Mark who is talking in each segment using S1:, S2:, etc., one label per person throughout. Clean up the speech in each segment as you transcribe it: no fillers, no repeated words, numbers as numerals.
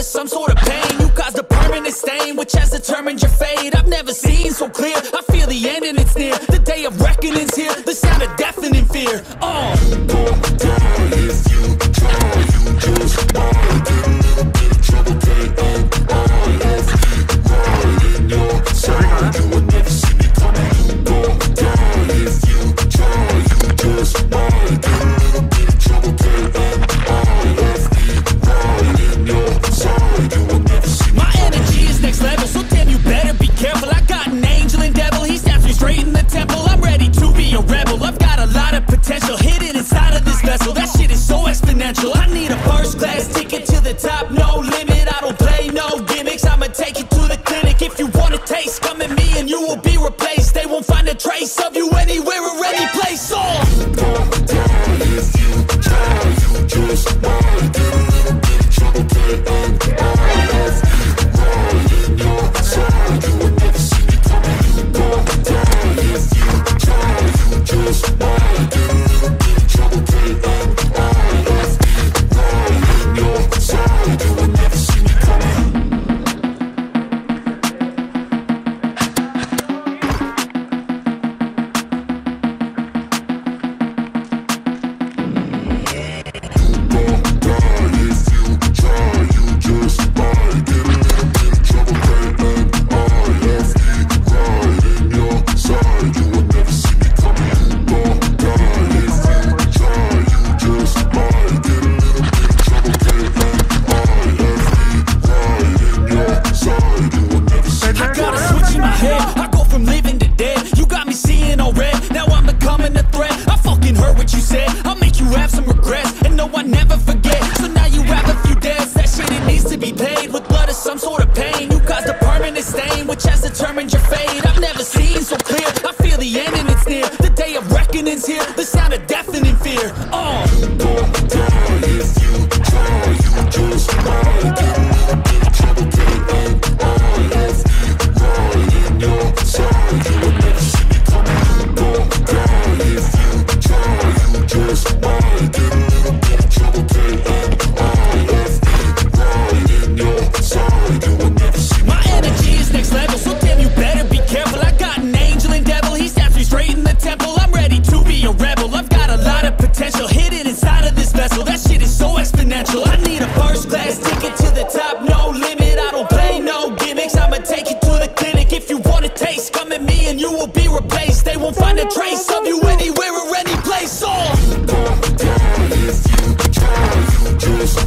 S1: of some sort of pain. You caused a permanent stain, which has determined your fate. I've never seen so clear, I feel the end and it's near. The day of reckoning's here, the sound of deafening fear. If you try, you just might get a little bit of trouble, and right in your side. You will never see me coming. Go down. If you try, you just might get a little bit of trouble, and right in your side. You will never see me. My energy is next level, so damn you better be careful. I got an angel and devil, he snaps me straight in the temple. I'm ready to be a rebel. I've got a lot of potential hidden inside of this vessel. That shit is so exponential. I need a first class ticket to the top, no limit. I don't play no gimmicks. I'ma take you to the clinic. If you want a taste, come at me and you will be replaced. They won't find a trace of you anywhere or any place. If you try, you just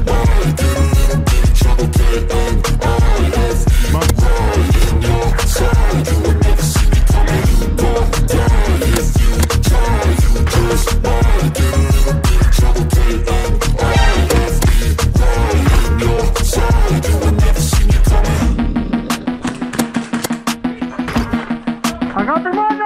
S1: might get a little bit of trouble, and right in your side. You will never see me coming. Go down. If you try, you just might get a little bit of trouble, and right in your side. You will never see me coming.
S2: I got the money!